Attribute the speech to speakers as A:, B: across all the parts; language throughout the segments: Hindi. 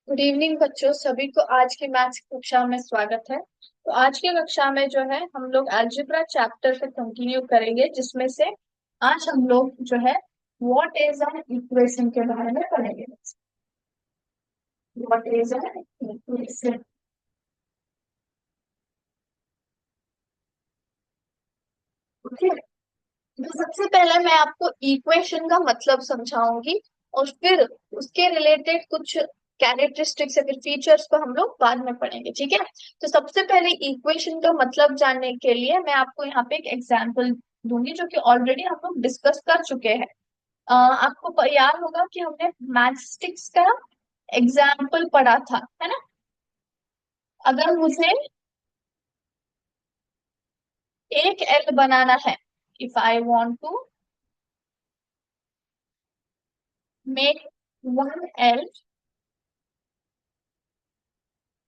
A: गुड इवनिंग बच्चों, सभी को आज की मैथ्स कक्षा में स्वागत है। तो आज की कक्षा में जो है हम लोग अलजेब्रा चैप्टर से कंटिन्यू करेंगे, जिसमें से आज हम लोग जो है व्हाट इज एन इक्वेशन के बारे में पढ़ेंगे। What is an equation. Okay, तो सबसे पहले मैं आपको इक्वेशन का मतलब समझाऊंगी और फिर उसके रिलेटेड कुछ कैरेक्टरिस्टिक्स या फिर फीचर्स को हम लोग बाद में पढ़ेंगे, ठीक है। तो सबसे पहले इक्वेशन का मतलब जानने के लिए मैं आपको यहाँ पे एक एग्जांपल दूंगी, जो कि ऑलरेडी हम लोग डिस्कस कर चुके हैं। आपको याद होगा कि हमने मैथस्टिक्स का एग्जाम्पल पढ़ा था, है ना। अगर मुझे एक एल बनाना है, if I want to make one L,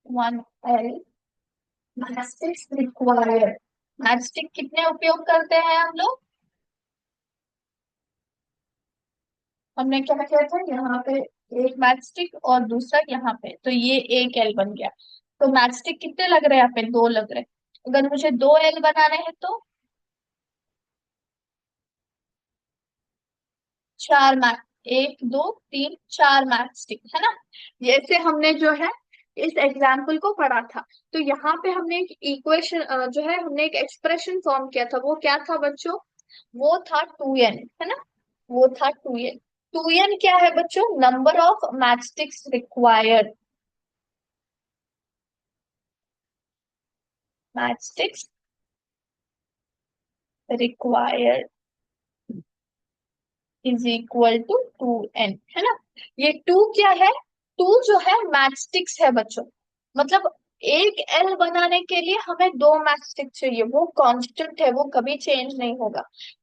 A: one L matchsticks required. Matchstick कितने उपयोग करते हैं हम लोग। हमने क्या किया था, यहाँ पे एक मैथस्टिक और दूसरा यहाँ पे, तो ये एक एल बन गया। तो मैथस्टिक कितने लग रहे हैं, यहाँ पे दो लग रहे हैं। अगर मुझे दो एल बनाने हैं तो चार मैथ, एक दो तीन चार मैथस्टिक, है ना। जैसे हमने जो है इस एग्जाम्पल को पढ़ा था, तो यहाँ पे हमने एक इक्वेशन जो है हमने एक एक्सप्रेशन फॉर्म किया था। वो क्या था बच्चों, वो था 2n, है ना। वो था 2n। 2n क्या है बच्चों, number of matchsticks required. Matchsticks required is equal to 2n, है ना। ये टू क्या है, टू जो है मैथस्टिक्स है बच्चों। मतलब एक एल बनाने के लिए हमें दो मैथस्टिक चाहिए, वो कांस्टेंट है, वो कभी चेंज नहीं होगा।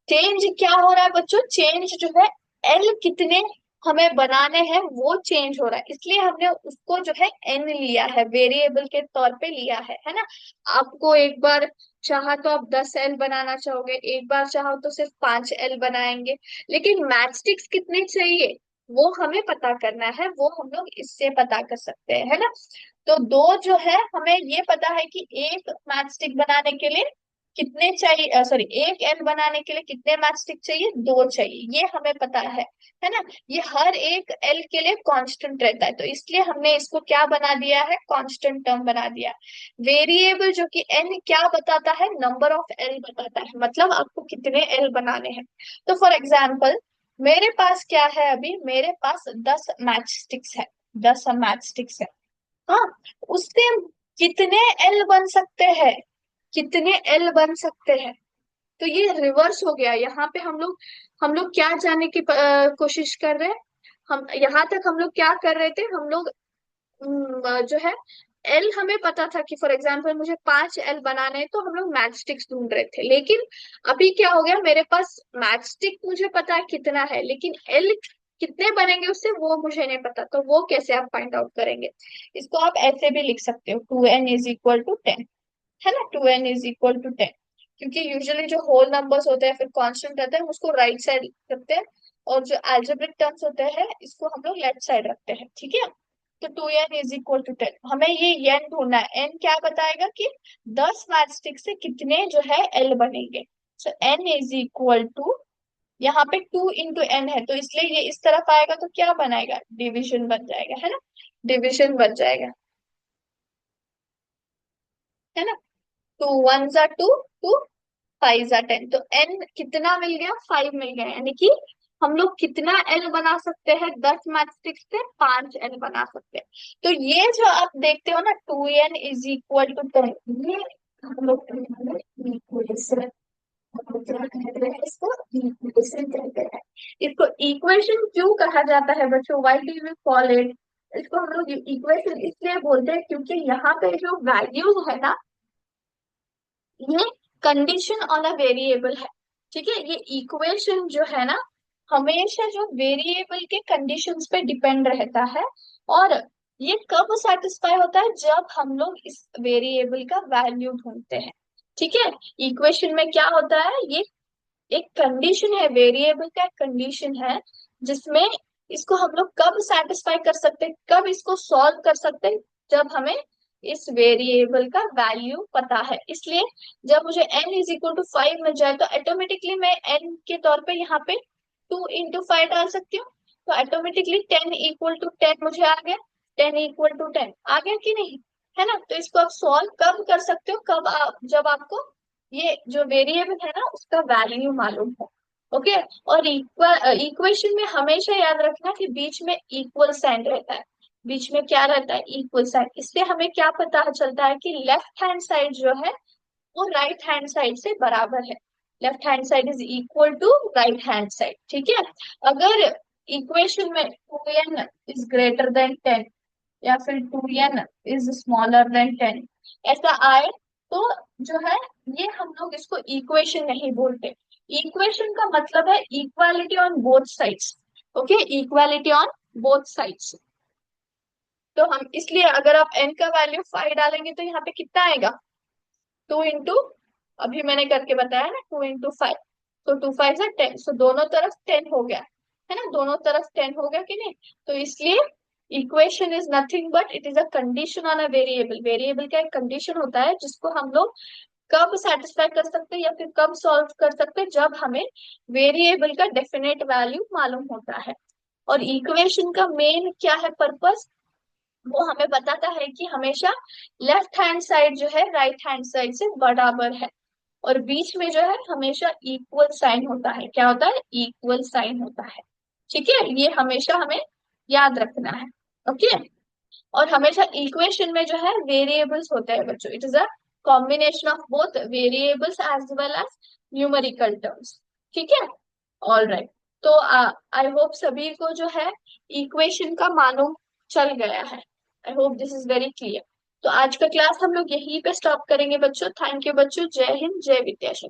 A: चेंज क्या हो रहा है बच्चों, चेंज जो है एल कितने हमें बनाने हैं वो चेंज हो रहा है, इसलिए हमने उसको जो है एन लिया है, वेरिएबल के तौर पे लिया है ना। आपको एक बार चाहा तो आप 10 एल बनाना चाहोगे, एक बार चाहो तो सिर्फ 5 एल बनाएंगे। लेकिन मैचस्टिक्स कितने चाहिए वो हमें पता करना है, वो हम लोग इससे पता कर सकते हैं, है ना। तो दो जो है, हमें ये पता है कि एक मैचस्टिक बनाने के लिए कितने चाहिए, सॉरी एक एल बनाने के लिए कितने मैचस्टिक चाहिए, दो चाहिए, ये हमें पता है ना। ये हर एक एल के लिए कांस्टेंट रहता है, तो इसलिए हमने इसको क्या बना दिया है, कांस्टेंट टर्म बना दिया। वेरिएबल जो कि एन क्या बताता है, नंबर ऑफ एल बताता है, मतलब आपको कितने एल बनाने हैं। तो फॉर एग्जाम्पल मेरे पास क्या है, अभी मेरे पास 10 मैच स्टिक्स है। 10 मैच स्टिक्स है। हाँ, उससे कितने एल बन सकते हैं, कितने एल बन सकते हैं। तो ये रिवर्स हो गया। यहाँ पे हम लोग क्या जानने की कोशिश कर रहे हैं। हम यहाँ तक हम लोग क्या कर रहे थे, हम लोग जो है एल हमें पता था कि फॉर एग्जाम्पल मुझे 5 एल बनाने हैं, तो हम लोग मैच स्टिक्स ढूंढ रहे थे। लेकिन अभी क्या हो गया, मेरे पास मैच स्टिक मुझे पता है कितना है, लेकिन एल कितने बनेंगे उससे वो मुझे नहीं पता, तो वो कैसे आप फाइंड आउट करेंगे। इसको आप ऐसे भी लिख सकते हो, 2n = 10, है ना। 2n = 10, क्योंकि यूजुअली जो होल नंबर्स होते हैं फिर कांस्टेंट रहते हैं, हम उसको राइट साइड रखते हैं, और जो एल्जेब्रिक टर्म्स होते हैं इसको हम लोग लेफ्ट साइड रखते हैं, ठीक है। तो 2n = 10, हमें ये n ढूंढना है। n क्या बताएगा कि 10 मैचस्टिक से कितने जो है l बनेंगे। सो n = यहाँ पे 2 × n है, तो इसलिए ये इस तरफ आएगा तो क्या बनाएगा, डिविजन बन जाएगा, है ना। डिविजन बन जाएगा, है ना। 2 × 1 = 2, 2 × 5 = 10, तो n कितना मिल गया, 5 मिल गया, यानी कि हम लोग कितना एल बना सकते हैं, 10 मैथस्टिक्स से 5 एल बना सकते हैं। तो ये जो आप देखते हो ना, 2n = 10, ये हम लोग इक्वेशन क्या कहते हैं, इसको इक्वेशन कहते हैं। इसको इक्वेशन क्यों कहा जाता है बच्चों, why do we call it. इसको हम लोग इक्वेशन इसलिए बोलते हैं क्योंकि यहाँ पे जो वैल्यूज है ना, ये कंडीशन ऑन अ वेरिएबल है, ठीक है। ये इक्वेशन जो है ना, हमेशा जो वेरिएबल के कंडीशंस पे डिपेंड रहता है। और ये कब सेटिस्फाई होता है, जब हम लोग इस वेरिएबल का वैल्यू ढूंढते हैं, ठीक है। इक्वेशन में क्या होता है, ये एक कंडीशन है, वेरिएबल का कंडीशन है, जिसमें इसको हम लोग कब सेटिस्फाई कर सकते हैं, कब इसको सॉल्व कर सकते हैं, जब हमें इस वेरिएबल का वैल्यू पता है। इसलिए जब मुझे n इज इक्वल टू 5 मिल जाए तो ऑटोमेटिकली मैं n के तौर पे यहाँ पे 2 into 5 डाल सकती हूँ। तो ऑटोमेटिकली 10 = 10 मुझे आ गया, 10 = 10 आ गया कि नहीं, है ना। तो इसको आप सॉल्व कब कर सकते हो, कब आप, जब आपको ये जो वेरिएबल है ना उसका वैल्यू मालूम हो। ओके। और इक्वेशन में हमेशा याद रखना कि बीच में इक्वल साइन रहता है, बीच में क्या रहता है, इक्वल साइन। इससे हमें क्या पता चलता है कि लेफ्ट हैंड साइड जो है वो राइट हैंड साइड से बराबर है, left hand side is equal to right hand side, ठीक है। अगर इक्वेशन में 2n > 10 या फिर 2n > 10 ऐसा आए तो जो है ये हम लोग इसको इक्वेशन नहीं बोलते। इक्वेशन का मतलब है equality on both sides. Okay, equality on both sides. तो हम इसलिए अगर आप n का वैल्यू 5 डालेंगे तो यहाँ पे कितना आएगा, 2 into, अभी मैंने करके बताया ना, 2 into 5, तो 2 5 = 10, सो दोनों तरफ 10 हो गया, है ना, दोनों तरफ 10 हो गया कि नहीं। तो इसलिए equation is nothing but it is a condition on a variable. Variable का एक कंडीशन होता है जिसको हम लोग कब सेटिस्फाई कर सकते हैं या फिर कब सॉल्व कर सकते हैं, जब हमें वेरिएबल का डेफिनेट वैल्यू मालूम होता है। और इक्वेशन का मेन क्या है पर्पस, वो हमें बताता है कि हमेशा लेफ्ट हैंड साइड जो है राइट हैंड साइड से बराबर है, और बीच में जो है हमेशा इक्वल साइन होता है। क्या होता है, इक्वल साइन होता है, ठीक है। ये हमेशा हमें याद रखना है। ओके। और हमेशा इक्वेशन में जो है वेरिएबल्स होते हैं बच्चों, it is a combination of both variables as well as numerical terms, ठीक है। All right. तो आई होप सभी को जो है इक्वेशन का मालूम चल गया है। I hope this is very clear. तो आज का क्लास हम लोग यहीं पे स्टॉप करेंगे बच्चों। थैंक यू बच्चों, जय हिंद, जय विद्याशंकर।